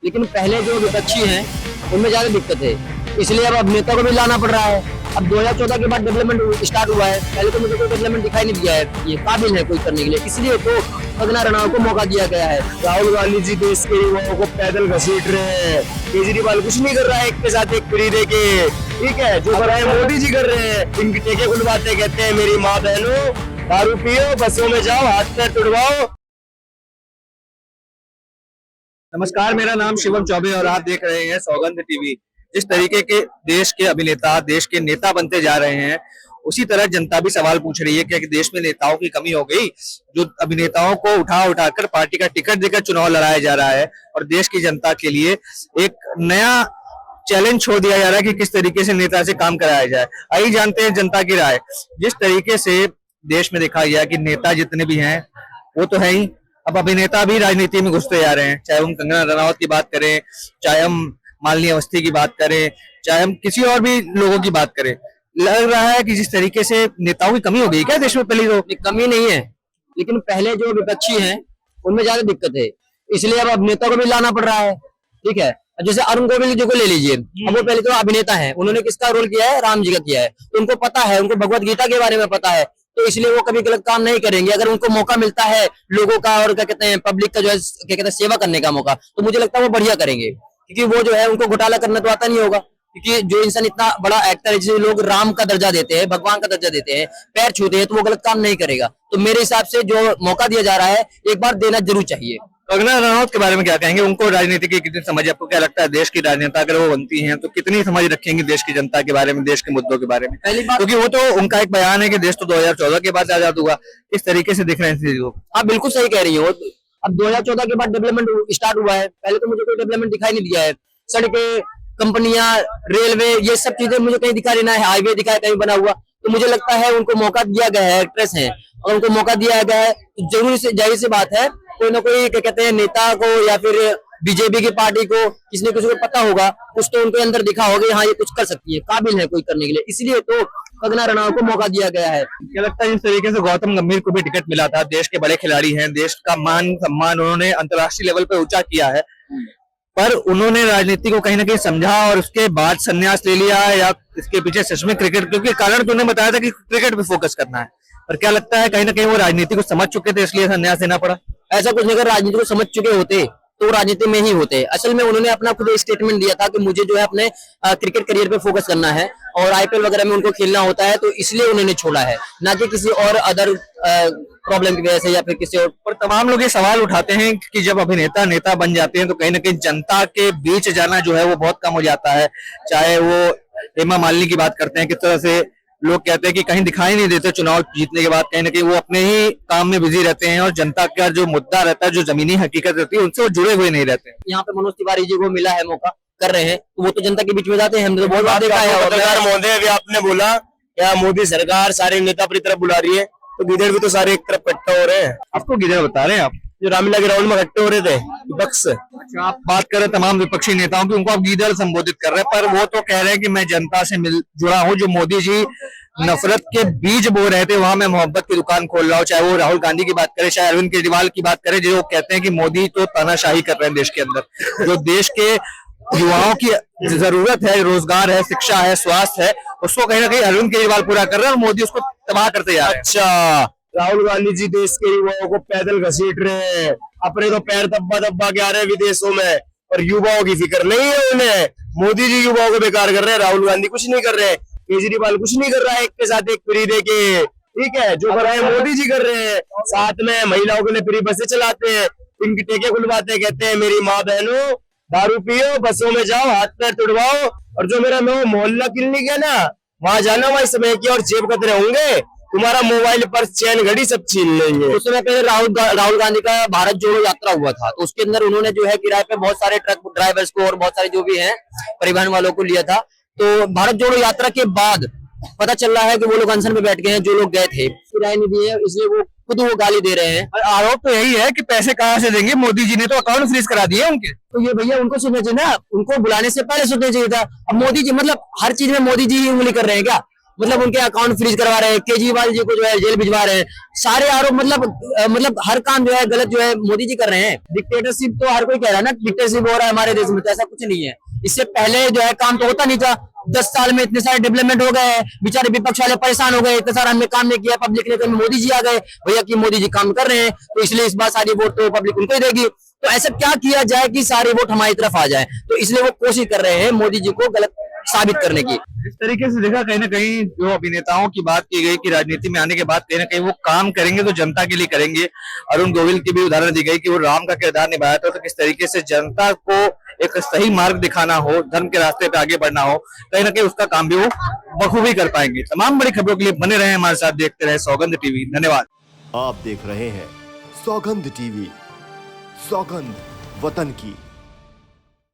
लेकिन पहले जो विपक्षी हैं उनमें ज्यादा दिक्कत है, इसलिए अब अभिनेता को भी लाना पड़ रहा है। अब 2014 के बाद डेवलपमेंट स्टार्ट हुआ है, पहले तो मुझे कोई डेवलपमेंट दिखाई नहीं दिया है, ये काबिल है कोई करने के लिए, इसलिए तो कंगना रनावत को मौका दिया गया है। राहुल गांधी जी देश के युवाओं को पैदल घसीट रहे हैं, केजरीवाल कुछ नहीं कर रहा है, एक के साथ एक फ्री दे के, ठीक है। जो कर रहे हैं मोदी जी कर रहे हैं, इनकी टेके खुलवाते, कहते हैं मेरी माँ बहनों दारू पियो, बसों में जाओ, हाथ पैर तुड़वाओ। नमस्कार, मेरा नाम शिवम चौबे और आप देख रहे हैं सौगंध टीवी। जिस तरीके के देश के अभिनेता देश के नेता बनते जा रहे हैं, उसी तरह जनता भी सवाल पूछ रही है कि देश में नेताओं की कमी हो गई, जो अभिनेताओं को उठाकर पार्टी का टिकट देकर चुनाव लड़ाया जा रहा है और देश की जनता के लिए एक नया चैलेंज छोड़ दिया जा रहा है कि किस तरीके से नेता से काम कराया जाए। आइए जानते हैं जनता की राय। जिस तरीके से देश में देखा गया कि नेता जितने भी हैं वो तो है ही, अब अभिनेता भी राजनीति में घुसते जा रहे हैं। चाहे हम कंगना रनावत की बात करें, चाहे हम मालिनी अवस्थी की बात करें, चाहे हम किसी और भी लोगों की बात करें, लग रहा है कि जिस तरीके से नेताओं की कमी हो गई क्या देश में। पहले तो कमी नहीं है, लेकिन पहले जो विपक्षी हैं उनमें ज्यादा दिक्कत है, इसलिए अब अभिनेता को भी लाना पड़ रहा है, ठीक है। जैसे अरुण गोविल जी को ले लीजिए, अब वो पहले तो अभिनेता है, उन्होंने किसका रोल किया है, राम जी का किया है, तो उनको पता है, उनको भगवत गीता के बारे में पता है, तो इसलिए वो कभी गलत काम नहीं करेंगे। अगर उनको मौका मिलता है लोगों का और क्या कहते हैं पब्लिक का जो है क्या कहते हैं सेवा करने का मौका, तो मुझे लगता है वो बढ़िया करेंगे, क्योंकि वो जो है उनको घोटाला करना तो आता नहीं होगा, क्योंकि जो इंसान इतना बड़ा एक्टर है, जिसे लोग राम का दर्जा देते हैं, भगवान का दर्जा देते हैं, पैर छूते हैं, तो वो गलत काम नहीं करेगा। तो मेरे हिसाब से जो मौका दिया जा रहा है एक बार देना जरूर चाहिए। कंगना रनावत के बारे में क्या कहेंगे? उनको राजनीति की कितनी समझ है? आपको क्या लगता है देश की राजनेता अगर वो बनती हैं तो कितनी समझ रखेंगी देश की जनता के बारे में, देश के मुद्दों के बारे में? पहली बात, क्योंकि वो तो उनका एक बयान है कि देश तो 2014 के बाद आजाद हुआ। इस तरीके से दिख रहे हैं चीजों को। हाँ बिल्कुल सही कह रही है। अब 2014 के बाद डेवलपमेंट स्टार्ट हुआ है, पहले तो मुझे कोई डेवलपमेंट दिखाई नहीं दिया है, सड़कें, कंपनियां, रेलवे, ये सब चीजें मुझे कहीं दिखा नहीं है, हाईवे दिखा है कहीं बना हुआ, तो मुझे लगता है उनको मौका दिया गया है, एक्ट्रेस है और उनको मौका दिया गया है, तो जरूर से जाहिर सी बात है कोई ना कोई क्या कहते हैं नेता को या फिर बीजेपी की पार्टी को किसी न किसी को पता होगा, कुछ तो उनके अंदर दिखा होगा, हाँ ये कुछ कर सकती है, काबिल है कोई करने के लिए, इसलिए तो कंगना रनावत को मौका दिया गया है। क्या लगता है जिस तरीके से गौतम गंभीर को भी टिकट मिला था, देश के बड़े खिलाड़ी हैं, देश का मान सम्मान उन्होंने अंतर्राष्ट्रीय लेवल पे ऊंचा किया है, पर उन्होंने राजनीति को कहीं ना कहीं समझा और उसके बाद संन्यास ले लिया, या इसके पीछे सच में क्रिकेट, क्योंकि कारण तो उन्हें बताया था कि क्रिकेट पे फोकस करना है, पर क्या लगता है कहीं ना कहीं वो राजनीति को समझ चुके थे इसलिए संन्यास देना पड़ा? ऐसा कुछ नहीं, अगर राजनीति को समझ चुके होते तो राजनीति में ही होते। असल में उन्होंने अपना खुद स्टेटमेंट दिया था कि मुझे जो है अपने क्रिकेट करियर पे फोकस करना है और आईपीएल वगैरह में उनको खेलना होता है, तो इसलिए उन्होंने छोड़ा है, ना कि किसी और अदर प्रॉब्लम की वजह से या फिर किसी और। पर तमाम लोग ये सवाल उठाते हैं कि जब अभिनेता नेता बन जाते हैं तो कहीं ना कहीं जनता के बीच जाना जो है वो बहुत कम हो जाता है। चाहे वो हेमा मालिनी की बात करते हैं, किस तरह से लोग कहते हैं कि कहीं दिखाई नहीं देते चुनाव जीतने के बाद, कहीं ना कहीं वो अपने ही काम में बिजी रहते हैं और जनता का जो मुद्दा रहता है, जो जमीनी हकीकत रहती है, उनसे वो जुड़े हुए नहीं रहते। यहाँ पे मनोज तिवारी जी को मिला है मौका, कर रहे हैं, तो वो तो जनता के बीच में जाते हैं, हमने तो बहुत बात देखा है। पत्रकार महोदय, अभी आपने बोला क्या मोदी सरकार सारे नेता अपनी तरफ बुला रही है, तो गिदड़ भी तो सारे एक तरफ इकट्ठा हो रहे हैं। आपको गिदड़ बता रहे हैं आप? जो रामलीला ग्राउंड में इकट्ठे हो रहे थे विपक्ष से। अच्छा, आप बात करें तमाम विपक्षी नेताओं की, उनको आप गीदड़ संबोधित कर रहे हैं, पर वो तो कह रहे हैं कि मैं जनता से जुड़ा हूँ। जो मोदी जी नफरत के बीज बो रहे थे, वहां मैं मोहब्बत की दुकान खोल रहा हूँ। चाहे वो राहुल गांधी की बात करें, चाहे अरविंद केजरीवाल की बात करें, जो कहते हैं कि मोदी तो तानाशाही कर रहे हैं देश के अंदर। जो देश के युवाओं की जरूरत है, रोजगार है, शिक्षा है, स्वास्थ्य है, उसको कहीं ना कहीं अरविंद केजरीवाल पूरा कर रहे हैं और मोदी उसको तबाह करते जा रहे हैं। अच्छा, राहुल गांधी जी देश के युवाओं को पैदल घसीट रहे हैं, अपने तो पैर दब्बा दब्बा के आ रहे हैं विदेशों में, और युवाओं की फिक्र नहीं है उन्हें। मोदी जी युवाओं को बेकार कर रहे हैं, राहुल गांधी कुछ नहीं कर रहे हैं, केजरीवाल कुछ नहीं कर रहा है, एक के साथ एक फ्री दे के, ठीक है। जो कर रहे हैं मोदी जी कर रहे हैं, साथ में महिलाओं के लिए फ्री बसें चलाते हैं, इनकी टेके खुलवाते हैं, कहते हैं मेरी माँ बहनों दारू पियो, बसों में जाओ, हाथ पैर तुड़वाओ, और जो मेरा मोहल्ला क्लिनिक है ना, वहां जाना, वहां समय की और जेब कतरे होंगे, तुम्हारा मोबाइल पर्स चैन घड़ी सब छीन लेंगे। उस समय पहले राहुल गांधी का भारत जोड़ो यात्रा हुआ था, तो उसके अंदर उन्होंने जो है किराए पे बहुत सारे ट्रक ड्राइवर्स को और बहुत सारे जो भी हैं परिवहन वालों को लिया था। तो भारत जोड़ो यात्रा के बाद पता चल रहा है कि वो लोग अनशन में बैठ गए हैं, जो लोग गए थे किराए नहीं दिए, इसलिए वो खुद वो गाली दे रहे हैं। आरोप तो यही है कि पैसे कहाँ से देंगे, मोदी जी ने तो अकाउंट फ्रीज करा दिए उनके। तो ये भैया उनको सोचना चाहिए ना, उनको बुलाने से पहले सोचना चाहिए था। अब मोदी जी मतलब हर चीज में मोदी जी ही उंगली कर रहे हैं क्या? मतलब उनके अकाउंट फ्रीज करवा रहे हैं, केजरीवाल जी को जो है जेल भिजवा रहे हैं, सारे आरोप मतलब हर काम जो है गलत जो है मोदी जी कर रहे हैं। डिक्टेटरशिप तो हर कोई कह रहा है ना, डिक्टेटरशिप हो रहा है हमारे देश में, तो ऐसा कुछ नहीं है। इससे पहले जो है काम तो होता नहीं था, 10 साल में इतने सारे डेवलपमेंट हो गए हैं, बेचारे विपक्ष वाले परेशान हो गए, इतना सारा हमने काम नहीं किया, पब्लिक ने, तो मोदी जी आ गए भैया कि मोदी जी काम कर रहे हैं, तो इसलिए इस बार सारी वोट तो पब्लिक उनको ही देगी। तो ऐसा क्या किया जाए कि सारी वोट हमारी तरफ आ जाए, तो इसलिए वो कोशिश कर रहे हैं मोदी जी को गलत साबित करने की। इस तरीके से देखा कहीं ना कहीं जो अभिनेताओं की बात की गई कि राजनीति में आने के बाद कहीं ना कहीं वो काम करेंगे तो जनता के लिए करेंगे। अरुण गोविल की भी उदाहरण दी गई कि वो राम का किरदार निभाया था, तो किस तरीके से जनता को एक सही मार्ग दिखाना हो, धर्म के रास्ते पे आगे बढ़ना हो, कहीं ना कहीं उसका काम भी वो बखूबी कर पाएंगे। तमाम बड़ी खबरों के लिए बने रहे हमारे साथ, देखते रहे सौगंध टीवी। धन्यवाद। आप देख रहे हैं सौगंध टीवी, सौगंध वतन की।